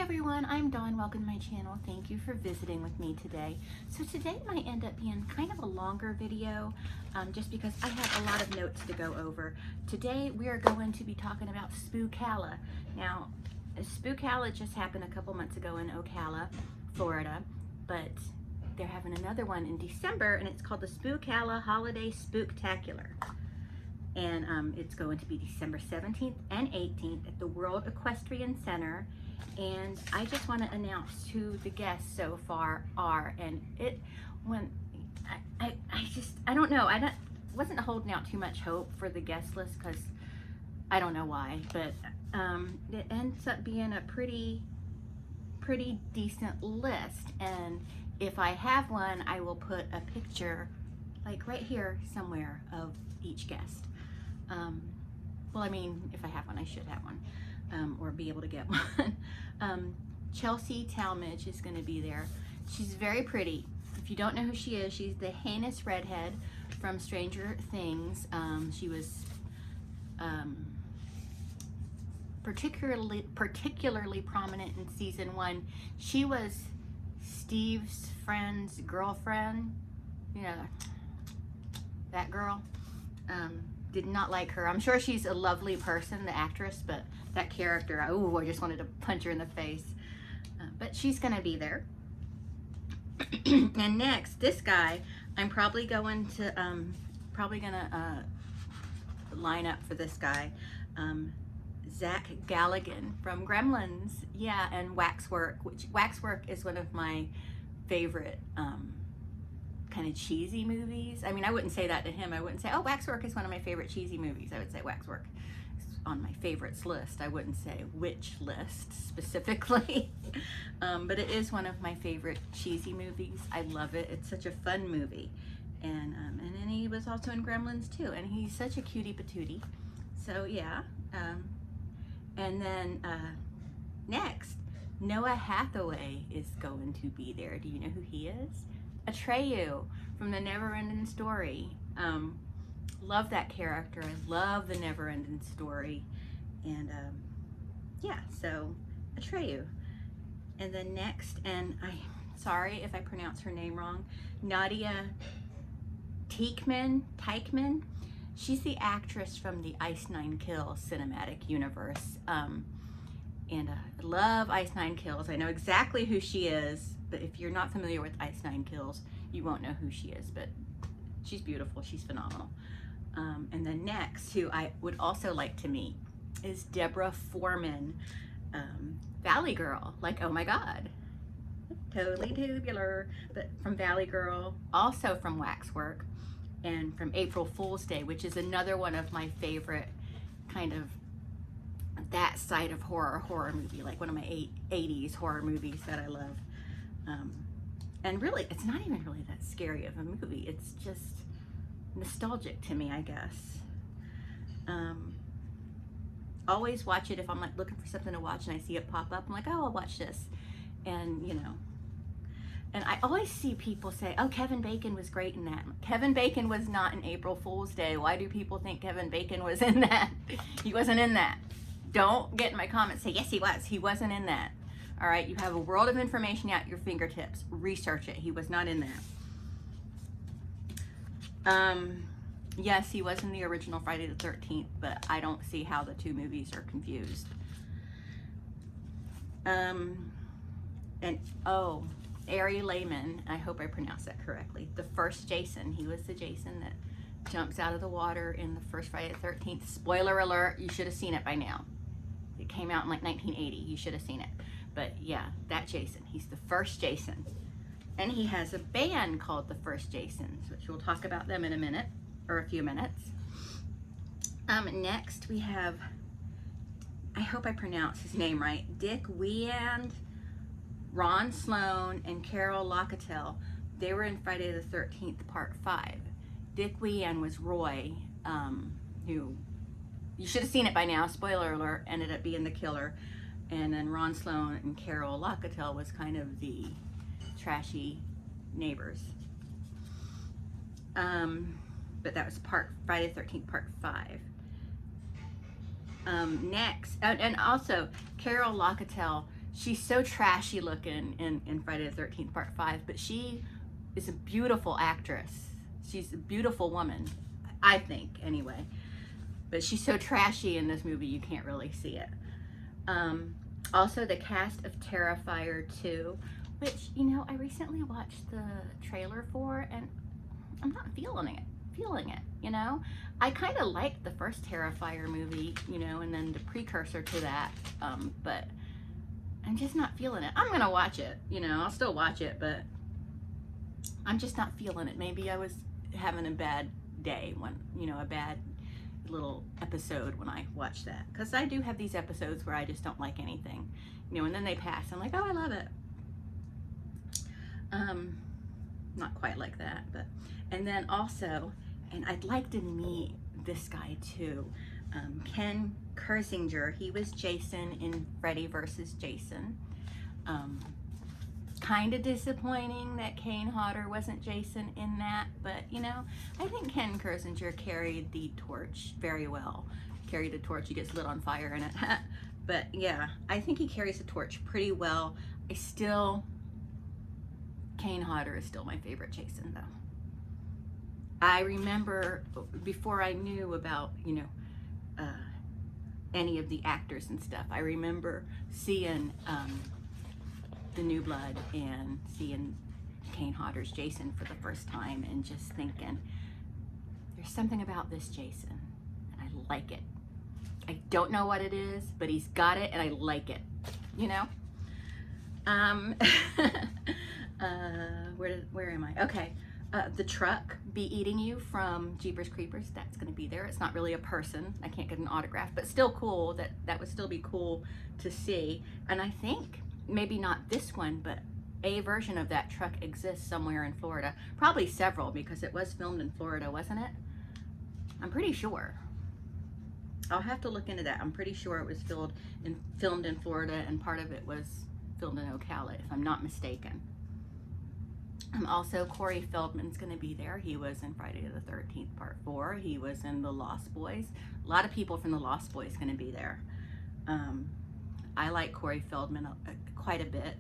everyone, I'm Dawn. Welcome to my channel. Thank you for visiting with me today. So today might end up being kind of a longer video just because I have a lot of notes to go over. Today we are going to be talking about Spookala. Now, Spookala just happened a couple months ago in Ocala, Florida, but they're having another one in December and it's called the Spookala Holiday Spooktacular. And it's going to be December 17th and 18th at the World Equestrian Center. And I just want to announce who the guests so far are. And I don't know. I wasn't holding out too much hope for the guest list because I don't know why, but it ends up being a pretty decent list. And if I have one, I will put a picture like right here somewhere of each guest. Well, I mean, if I have one, I should have one, or be able to get one. Chelsea Talmadge is going to be there. She's very pretty. If you don't know who she is, she's the heinous redhead from Stranger Things. She was particularly prominent in season 1. She was Steve's friend's girlfriend. You know, that girl. Did not like her. I'm sure she's a lovely person, the actress, but that character, I just wanted to punch her in the face. But she's gonna be there. And next, this guy, I'm probably going to, line up for this guy. Zach Galligan from Gremlins, yeah, and Waxwork, which Waxwork is one of my favorite kind of cheesy movies. I mean, I wouldn't say that to him. I wouldn't say, oh, Waxwork is one of my favorite cheesy movies. I would say Waxwork is on my favorites list. I wouldn't say which list specifically. But it is one of my favorite cheesy movies. I love it. It's such a fun movie. And then he was also in Gremlins too. And he's such a cutie patootie. So yeah. And then next, Noah Hathaway is going to be there. Do you know who he is? Atreyu from the Never-Ending Story. Love that character. I love the Never-Ending Story. And yeah, so Atreyu. And then next, and I'm sorry if I pronounce her name wrong, Nadia Teichmann. She's the actress from the Ice Nine Kills cinematic universe. And I love Ice Nine Kills. I know exactly who she is, but if you're not familiar with Ice Nine Kills, you won't know who she is, but she's beautiful, she's phenomenal. And then next, who I would also like to meet is Deborah Forman, Valley Girl. Like, oh my God, totally tubular, but from Valley Girl, also from Waxwork, and from April Fool's Day, which is another one of my favorite kind of that side of horror movie, like one of my 80s horror movies that I love. And really, it's not even really that scary of a movie. It's just nostalgic to me, I guess. Always watch it if I'm like looking for something to watch and I see it pop up. I'm like, oh, I'll watch this. And you know, and I always see people say, oh, Kevin Bacon was great in that. Kevin Bacon was not in April Fool's Day. Why do people think Kevin Bacon was in that? He wasn't in that. Don't get in my comments and say, yes, he was. He wasn't in that. All right, you have a world of information at your fingertips. Research it. He was not in that. Yes, he was in the original Friday the 13th, but I don't see how the two movies are confused. And oh, Ari Lehman, I hope I pronounced that correctly. The first Jason. He was the Jason that jumps out of the water in the first Friday the 13th. Spoiler alert, you should have seen it by now. It came out in like 1980. You should have seen it. But yeah, that Jason, he's the first Jason. And he has a band called the First Jasons, which we'll talk about them in a minute, or a few minutes. Next we have, I hope I pronounced his name right, Dick Weand, Ron Sloan, and Carol Lockett. They were in Friday the 13th, part 5. Dick Weand was Roy, who, you should have seen it by now, spoiler alert, ended up being the killer. And then Ron Sloan and Carol Lockett was kind of the trashy neighbors. But that was Friday the 13th, part 5. Next, and also Carol Lockett she's so trashy looking in Friday the 13th Part 5, but she is a beautiful actress. She's a beautiful woman, I think, anyway. But she's so trashy in this movie, you can't really see it. Also, the cast of Terrifier 2, which, you know, I recently watched the trailer for, and I'm not feeling it, you know? I kind of liked the first Terrifier movie, you know, and then the precursor to that, but I'm just not feeling it. I'm gonna watch it, you know, I'll still watch it, but I'm just not feeling it. Maybe I was having a bad day when, you know, a bad little episode when I watched that, because I do have these episodes where I just don't like anything, you know, and then they pass. I'm like, oh, I love it. Not quite like that, but, and then also, and I'd like to meet this guy too, Ken Kurzinger. He was Jason in Freddy vs. Jason. Kind of disappointing that Kane Hodder wasn't Jason in that, but you know, I think Ken Kurzinger carried the torch very well. Carried the torch, he gets lit on fire in it. But yeah, I think he carries the torch pretty well. Kane Hodder is still my favorite Jason though. I remember before I knew about, you know, any of the actors and stuff, I remember seeing The New Blood and seeing Kane Hodder's Jason for the first time and just thinking, there's something about this Jason and I like it. I don't know what it is, but he's got it and I like it, you know? Where am I? Okay. The truck, Be Eating You from Jeepers Creepers, that's going to be there. It's not really a person. I can't get an autograph, but still cool. That would still be cool to see. And I think maybe not this one, but a version of that truck exists somewhere in Florida. Probably several, because it was filmed in Florida, wasn't it? I'm pretty sure. I'll have to look into that. I'm pretty sure it was filmed in Florida, and part of it was filmed in Ocala, if I'm not mistaken. Also, Corey Feldman's going to be there. He was in Friday the 13th Part 4. He was in The Lost Boys. A lot of people from The Lost Boys going to be there. I like Corey Feldman quite a bit.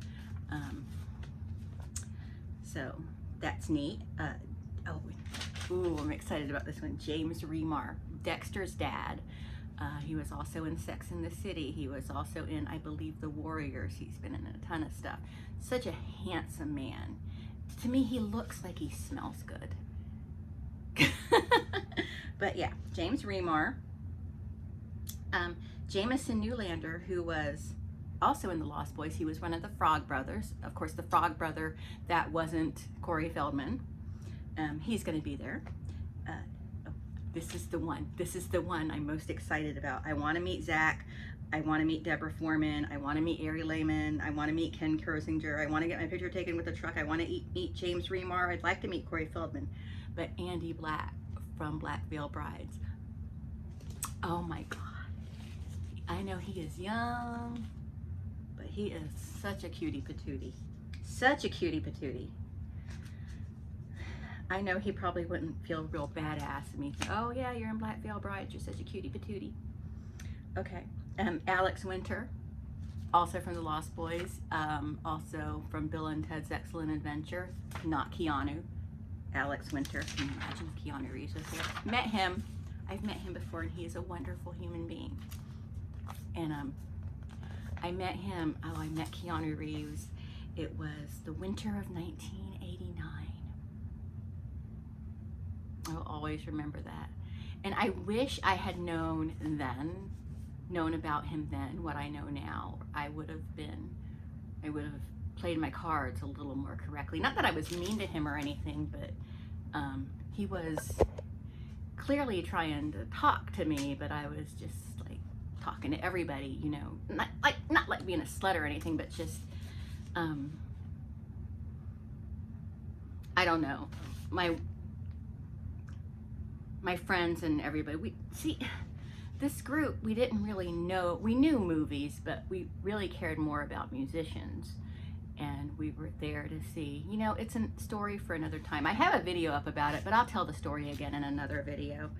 So that's neat. I'm excited about this one. James Remar, Dexter's dad. He was also in Sex and the City. He was also in, I believe, The Warriors. He's been in a ton of stuff. Such a handsome man. To me, he looks like he smells good. But yeah, James Remar. Jameson Newlander, who was also in The Lost Boys. He was one of the Frog Brothers. Of course, the Frog Brother that wasn't Corey Feldman. He's going to be there. This is the one. This is the one I'm most excited about. I want to meet Zach. I want to meet Deborah Forman. I want to meet Ari Lehman. I want to meet Ken Kurzinger. I want to get my picture taken with the truck. I want to meet James Remar. I'd like to meet Corey Feldman. But Andy Black from Black Veil Brides. Oh my God. I know he is young, but he is such a cutie patootie. Such a cutie patootie. I know he probably wouldn't feel real badass and me. Oh yeah, you're in Black Veil Brides. You're such a cutie patootie. Okay. Alex Winter, also from The Lost Boys, also from Bill and Ted's Excellent Adventure, not Keanu, Alex Winter. Can you imagine if Keanu Reeves was there? Met him. I've met him before, and he is a wonderful human being. And I met him, I met Keanu Reeves. It was the winter of 1989. I'll always remember that. And I wish I had known about him then, what I know now. I would have played my cards a little more correctly. Not that I was mean to him or anything, but he was clearly trying to talk to me, but I was just like talking to everybody, you know, not like being a slut or anything, but just I don't know, my friends and everybody. This group, we didn't really know, we knew movies, but we really cared more about musicians, and we were there to see, you know, it's a story for another time. I have a video up about it, but I'll tell the story again in another video.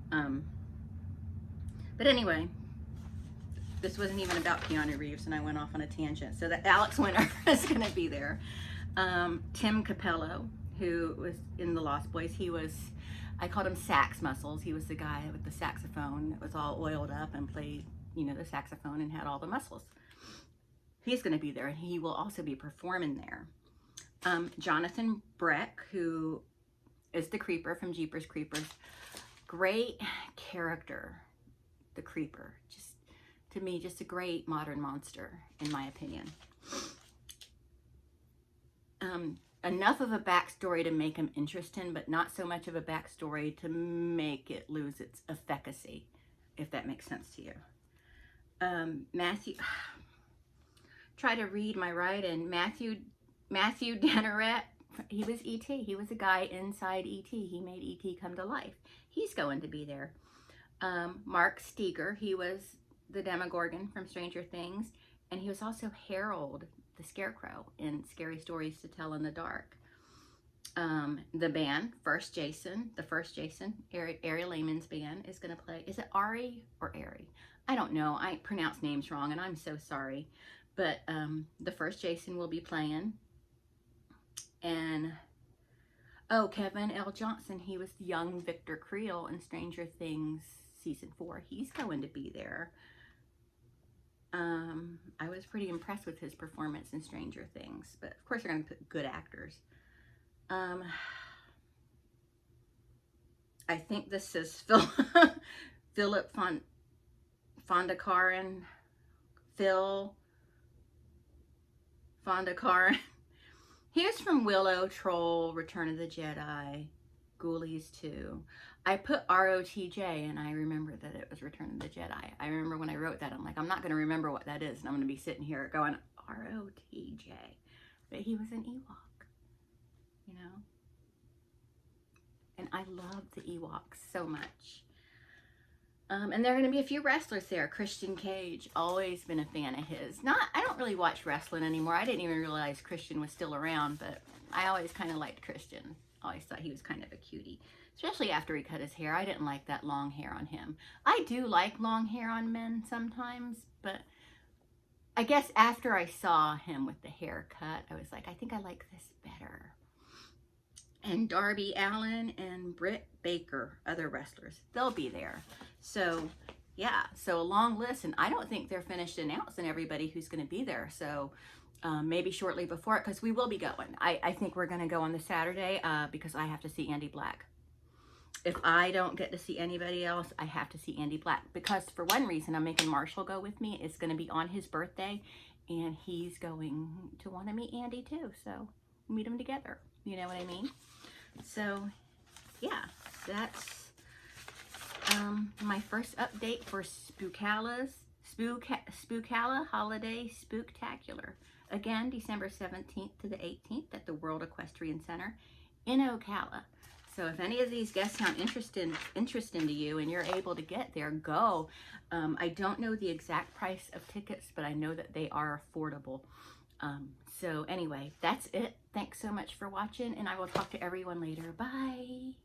But anyway, this wasn't even about Keanu Reeves, and I went off on a tangent. So that Alex Winter is going to be there. Tim Capello, who was in The Lost Boys, he was, I called him Sax Muscles. He was the guy with the saxophone that was all oiled up and played, you know, the saxophone and had all the muscles. He's going to be there, and he will also be performing there. Jonathan Breck, who is the Creeper from Jeepers Creepers. Great character, the Creeper. Just, to me, just a great modern monster, in my opinion. Enough of a backstory to make him interesting, but not so much of a backstory to make it lose its efficacy, if that makes sense to you. Matthew, try to read my writing. Matthew Danneret, he was E.T. He was a guy inside E.T. He made E.T. come to life. He's going to be there. Mark Steger, he was the Demogorgon from Stranger Things, and he was also Harold the Scarecrow in Scary Stories to Tell in the Dark. The band, the first Jason, Ari Lehman's band is going to play. Is it Ari or Ari? I don't know. I pronounce names wrong, and I'm so sorry. But the first Jason will be playing. And, oh, Kevin L. Johnson, he was young Victor Creel in Stranger Things Season 4. He's going to be there. I was pretty impressed with his performance in Stranger Things, but of course they're going to put good actors. I think this is Philip Fondakaran. Phil Fondakaran. He was from Willow, Troll, Return of the Jedi, Ghoulies 2. I put ROTJ, and I remember that it was Return of the Jedi. I remember when I wrote that, I'm like, I'm not going to remember what that is, and I'm going to be sitting here going, ROTJ. But he was an Ewok, you know? And I love the Ewoks so much. And there are going to be a few wrestlers there. Christian Cage, always been a fan of his. I don't really watch wrestling anymore. I didn't even realize Christian was still around, but I always kind of liked Christian. Always thought he was kind of a cutie. Especially after he cut his hair. I didn't like that long hair on him. I do like long hair on men sometimes, but I guess after I saw him with the haircut, I was like, I think I like this better. And Darby Allin and Britt Baker, other wrestlers, they'll be there. So, yeah, so a long list, and I don't think they're finished announcing everybody who's going to be there. So, maybe shortly before it, because we will be going. I think we're going to go on the Saturday because I have to see Andy Black. If I don't get to see anybody else, I have to see Andy Black. Because for one reason, I'm making Marshall go with me. It's going to be on his birthday, and he's going to want to meet Andy too. So, meet them together. You know what I mean? So, yeah, that's my first update for Spookala Holiday Spooktacular. Again, December 17th to the 18th at the World Equestrian Center in Ocala. So if any of these guests sound interesting to you and you're able to get there, go. I don't know the exact price of tickets, but I know that they are affordable. So anyway, that's it. Thanks so much for watching, and I will talk to everyone later. Bye.